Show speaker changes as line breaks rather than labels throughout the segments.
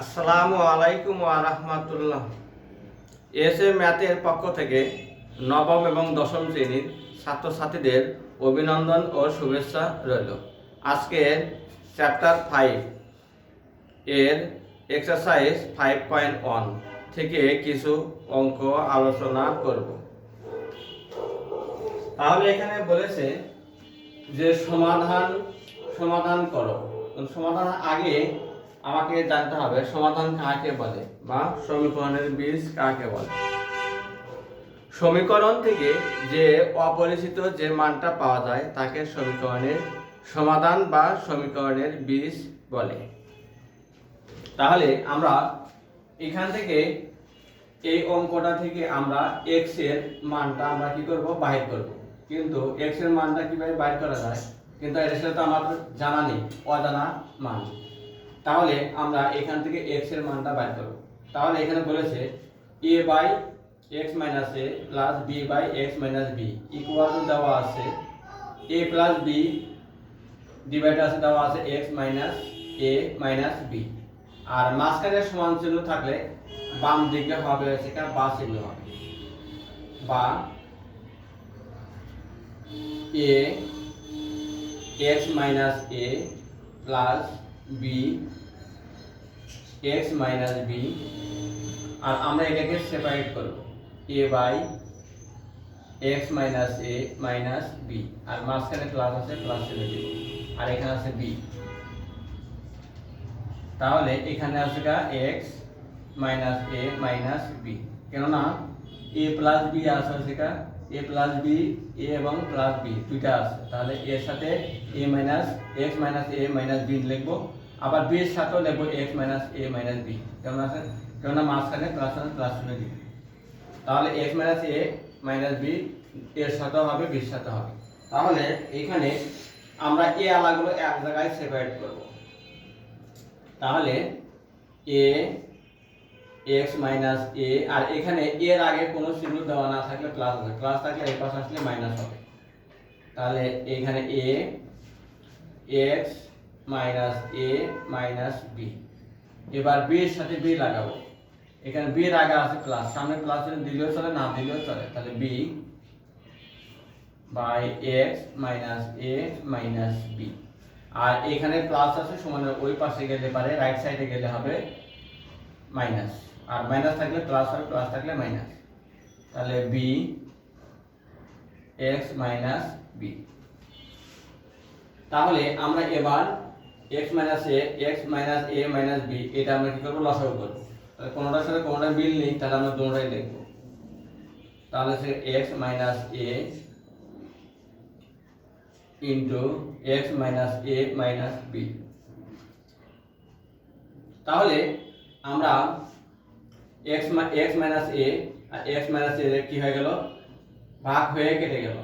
আসসালামু আলাইকুম ওয়া রাহমাতুল্লাহ। ম্যাথের পক্ষ থেকে নবম এবং দশম শ্রেণীর ছাত্রছাত্রীদের অভিনন্দন ও শুভেচ্ছা রইল। আজকের চ্যাপ্টার 5 এর এক্সারসাইজ 5.1 থেকে কিছু অঙ্ক আলোচনা করব। তাহলে এখানে বলেছে যে সমাধান করো। সমাধান আগে আমাকে জানতে হবে সমাধান কাকে বলে বা সমীকরণের বীজ কাকে বলে। সমীকরণ থেকে যে অপরিচিত যে মানটা পাওয়া যায় তাকে সমীকরণের সমাধান বা সমীকরণের বীজ বলে। তাহলে আমরা এখান থেকে এই অঙ্কটা থেকে আমরা x এর মানটা আমরা কি করব, বাহির করব। কিন্তু x এর মানটা কিভাবে বাহির করা যায় কিন্তু এর সাথে তো আমাদের জানা নেই, অজানা মান। তাহলে আমরা এখান থেকে x এর মানটা বের করব। তাহলে এখানে বলেছে a by x minus a plus b by x minus b equal to দেওয়া আছে a প্লাস b ডিভাইড আছে দেওয়া আছে x minus a minus b। আর মাঝখানে সমান চিহ্ন থাকলে বাম দিকে হবে সেটা বা চিহ্ন হবে, বা a x minus a plus b x minus b। আর আমরা এটাকে সেপারেট করব a by x minus a minus b। আর মাঝখানে প্লাস আছে, প্লাস চিহ্ন দিব। আর এখানে আছে b। তাহলে এখানে আছে x minus a minus b, কেননা a প্লাস b আছে সেটা a প্লাস b, a এবং প্লাস b দুইটা আছে। তাহলে এর সাথে a minus x minus a minus b লিখবো, আবার b এর সাথেও লিখবো x minus a minus b। কেমন আছে, কেননা মাঝখানে প্লাস চিহ্ন দিব। তাহলে x minus a minus b এর সাথেও হবে, b এর সাথে হবে। তাহলে এখানে আমরা a আলাগুলো এক জায়গায় সেপারেট করব। তাহলে a x মাইনাস a, আর এখানে এর আগে কোনো চিহ্ন দেওয়া না থাকলে প্লাস হবে, প্লাস থাকলে এই পাশে আসলে মাইনাস হবে। তাহলে এখানে a x minus a minus b। এবার b এর সাথে b লাগাবো। এখানে b এর আগে আছে প্লাস, সামনে প্লাস দিলেও চলে, না দিলেও চলে। তাহলে b by x minus a minus b। আর এখানে প্লাস আছে সমান ওই পাশে গেলে পারে, রাইট সাইডে গেলে হবে মাইনাস। আর মাইনাস থাকলে প্লাস হবে, প্লাস থাকলে মাইনাস। তাহলে b x মাইনাস b। তাহলে আমরা এবার x minus a minus b এটা আমরা কি করব, লসাগু করব। তাহলে কোনটার সাথে কোনটা মিল নেই, তাহলে আমরা দুটোটাই লিখব। তাহলে সে x minus a into x minus a minus b। তাহলে আমরা x মাইনাস a আর x মাইনাস a কি হয়ে গেল, ভাগ হয়ে কেটে গেল।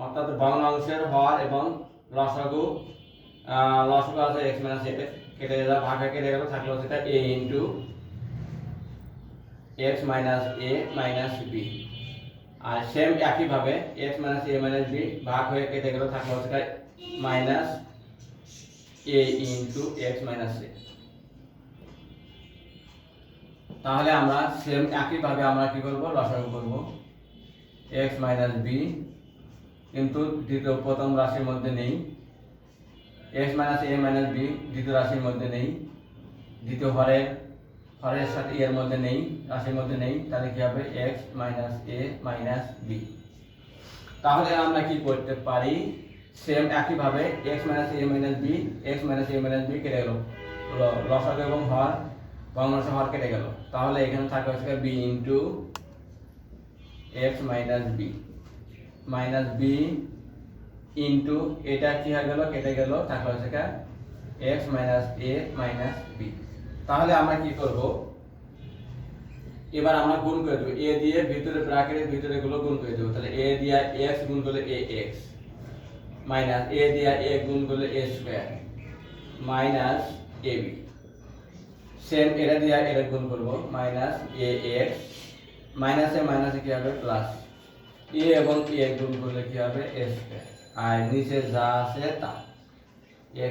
অর্থাৎ ভগ্নাংশের হর এবং লসাগু আছে x মাইনাস a কেটে গেল, ভাগ হয়ে কেটে গেল, থাকলো সেটা a into x minus a minus b। আর সেম একই ভাবে x minus a minus b ভাগ হয়ে কেটে গেল, থাকলো সেটা minus a into x minus a। তাহলে আমরা সেম একই ভাবে আমরা কি করব, লসাগু করব x মাইনাস b, কিন্তু দ্বিতীয় প্রথম রাশির মধ্যে নেই। x minus a minus b দ্বিতীয় রাশির মধ্যে নেই, দ্বিতীয় হরের সাথে এর মধ্যে নেই, রাশির মধ্যে নেই। তাহলে কি হবে x minus a minus b। তাহলে আমরা কি করতে পারি, সেম একই ভাবে x minus a minus b কেটে গেল, লসাগু এবং হর ভগ্নাংশ হর কেটে গেল। তাহলে এখানে থাকবে হচ্ছে b into x minus b minus b into এটা কি হয়ে গেল, কেটে গেল, থাকলো হচ্ছে x minus a minus b। তাহলে আমরা কি করব, এবার আমরা গুণ করে দেব। a দিয়ে ভিতরে ব্র্যাকেটের ভিতরে গুলো গুণ করে দেব। তাহলে a দিয়ে x গুণ করলে ax মাইনাস a দিয়ে a গুণ করলে a square minus ab। Same এটা দিয়ে এটা গুণ করব, মাইনাস ax মাইনাসে মাইনাসে কি হবে প্লাস, a এবং a গুণ করলে কি হবে a স্কয়ার। আর নিচে যা আছে তা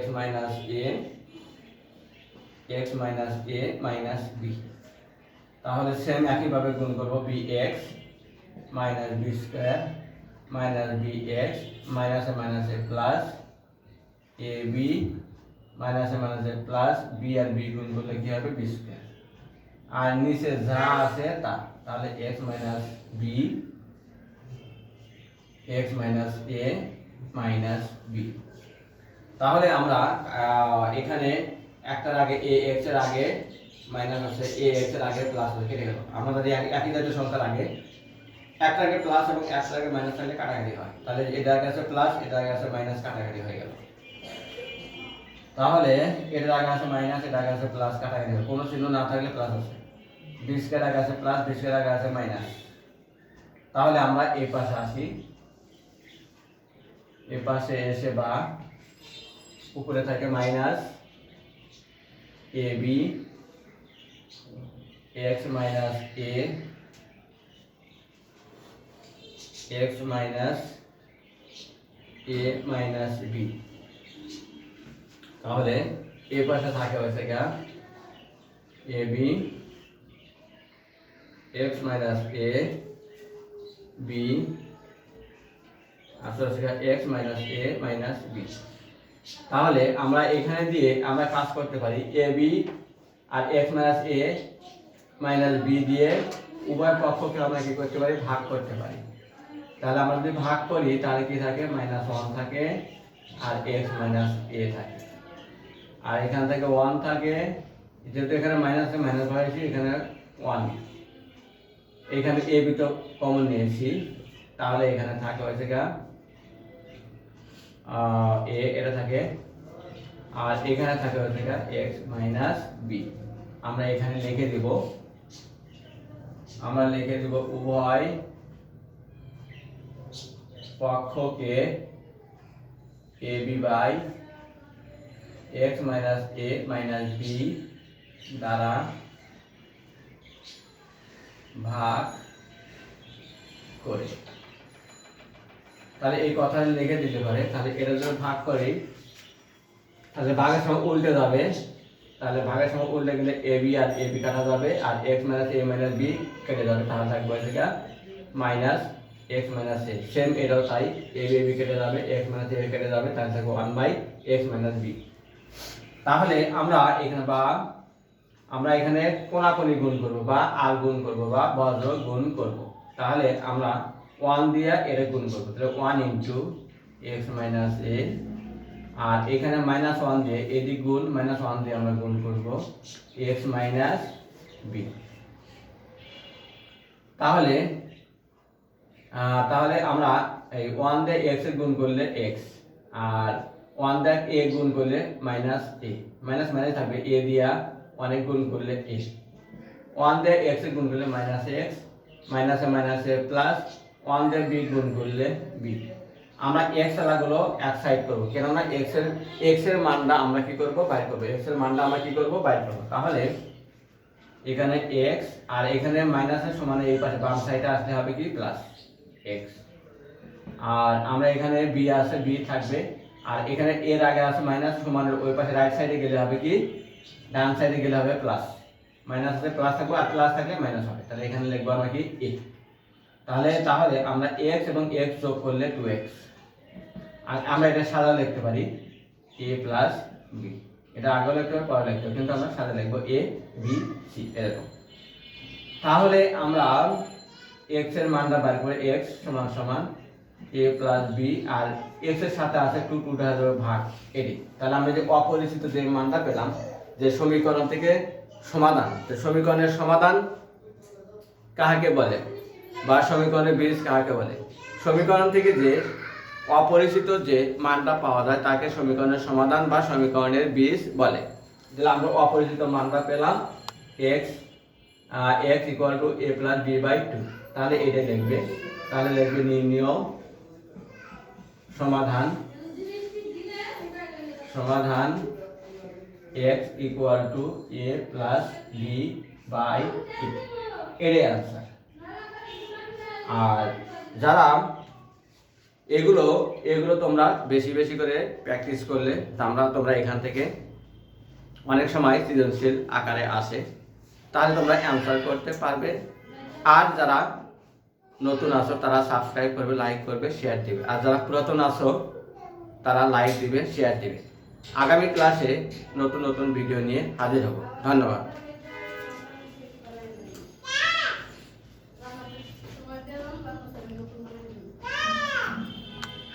x minus a x minus A minus B. তাহলে সেম একইভাবে গুণ করবো b x minus b square minus B x মাইনাসে প্লাস এ বি মাইনাসে প্লাস বি আর বি গুণ করলে কি হবে বি স্কোয়ার, আর নিচে যা আছে তা, তাহলে X minus B x minus এ মাইনাস বি। তাহলে আমরা এখানে একটার আগে এ এক্স এর আগে মাইনাস হচ্ছে এ এক্স এর আগে প্লাস হচ্ছে কেটে গেল। আমরা যদি একই জাতীয় সংখ্যার আগে একটার আগে প্লাস এবং একটার আগে মাইনাস থাকলে কাটাকাটি হয়, তাহলে এটার আগে আছে প্লাস এটার আগে আছে মাইনাস, কাটাকাটি হয়ে গেল। তাহলে এটার আগে আছে মাইনাস এটার আগে আছে প্লাস, কাটাকাটি হবে, কোনো চিহ্ন না থাকলে প্লাস আছে, বি স্কয়ার আগে আছে প্লাস বি স্কয়ার আগে আছে মাইনাস। তাহলে আমরা এই পাশে আসি, এই পাশে এসে বা উপরে থাকে minus A B x minus A x minus A minus B. তাহলে এ পাশে থাকে হচ্ছে গা A B x minus A B আসলে হচ্ছে এক্স মাইনাস এ মাইনাস বি। তাহলে আমরা এখানে দিয়ে আমরা কাজ করতে পারি A B R x minus A minus B দিয়ে উভয় পক্ষকে আমরা কি করতে পারি ভাগ করতে পারি। তাহলে আমরা যদি ভাগ করি তাহলে কি থাকে মাইনাস ওয়ান থাকে আর এক্স মাইনাস এ থাকে, আর এখান থেকে ওয়ান থাকে, যেহেতু এখানে মাইনাস মাইনাস হয়েছি এখানে ওয়ান, এখানে এ বি তো কমন নিয়েছি, তাহলে এখানে থাকে হয়েছে গা এ এটা থাকে, আর এখানে থাকে হচ্ছে গা এক্স মাইনাস বি। আমরা এখানে লিখে দিব, আমরা লিখে দিব উভয় পক্ষকে A B by x minus A minus B দ্বারা ভাগ করে। তাহলে এই কথাটা লিখে দিতে পারে, তাহলে এটা যদি ভাগ করি তাহলে ভাগের সময় উল্টে যাবে, তাহলে ভাগের সময় উল্টে গেলে A B R A B কাটা যাবে আর এক্স মাইনাস এ মাইনাস বি কেটে যাবে, তাহলে থাকবে এটা মাইনাস এক্স মাইনাস এ। সেম এটাও তাই, এ বি বি কেটে যাবে এক্স মাইনাস এ কেটে যাবে, তাহলে থাকবে one by x minus B. তাহলে আমরা এখানে বা আমরা এখানে কোনাকুনি গুণ করব বা আর গুণ করব বা বজ্র গুণ করব। তাহলে আমরা ওয়ান দিয়ে এটা গুণ করবো, তাহলে ওয়ান ইন্টু এক্স মাইনাস এ, আর এখানে মাইনাস ওয়ান দিয়ে এদিক গুণ মাইনাস ওয়ান দিয়ে আমরা গুণ করব এক্স মাইনাস বি। তাহলে তাহলে আমরা এই ওয়ান দিয়ে এক্স এর গুণ করলে এক্স, আর ওয়ান দিয়ে এ গুণ করলে মাইনাস এ, মাইনাস মাইনাস থাকবে, এ দিয়া অনেক গুণ করলে এ, ওয়ান দিয়ে এক্স এর গুণ করলে মাইনাস এক্স মাইনাসে প্লাস, ওয়ান দিয়ে বি গুণ করলে বি। আমরা এক্স এলাগুলো এক সাইড করবো, কেননা এক্স এর মানটা আমরা কি করব বাইর করবো, এক্স এর মানটা আমরা কি করব বাইর করবো। তাহলে এখানে এক্স আর এখানে মাইনাসের সমানে এই পাশে বাম সাইডে আসতে হবে কি প্লাস এক্স, আর আমরা এখানে বি আছে বি থাকবে, আর এখানে এর আগে আছে মাইনাস সমানের ওই পাশে রাইট সাইডে গেলে হবে কি ডান সাইডে গেলে হবে প্লাস, মাইনাস আছে প্লাস থাকবে আর প্লাস থাকলে মাইনাস হবে, তাহলে এখানে লিখবো আমরা কি এ। তাহলে আমরা x এবং x যোগ করলে 2x, আর আমরা এটা সাদা লিখতে পারি a প্লাস b, এটা আগে লিখতে হবে পরে লিখতে হবে, কিন্তু আমরা সাদা লিখবো a b c এরকম। তাহলে আমরা x এর মানটা বার করে x সমান সমান a প্লাস b, আর x এর সাথে আছে 2 টা যাবে ভাগ এটি। তাহলে আমরা যে অপরিচিত যে মানটা পেলাম, যে সমীকরণ থেকে সমাধান, তো সমীকরণের সমাধান কাকে বলে বা সমীকরণের বীজ কাকে বলে, সমীকরণ থেকে যে অপরিচিত যে মানটা পাওয়া যায় তাকে সমীকরণের সমাধান বা সমীকরণের বীজ বলে। তাহলে আমরা অপরিচিত মানটা পেলাম x equal to a plus b by 2, তাহলে এটা লিখবে, তাহলে লিখবে নির্ণয় সমাধান x equal to a plus b by 2, এটাই आंसर। আর যারা এগুলো তোমরা বেশি বেশি করে প্র্যাকটিস করলে তোমরা এখান থেকে অনেক সময় সৃজনশীল আকারে আসে, তাহলে তোমরা অ্যান্সার করতে পারবে। আর যারা নতুন আসো তারা সাবস্ক্রাইব করবে, লাইক করবে, শেয়ার দিবে। আর যারা পুরাতন আসো তারা লাইক দিবে, শেয়ার দিবে। আগামী ক্লাসে নতুন নতুন ভিডিও নিয়ে হাজির হব। ধন্যবাদ।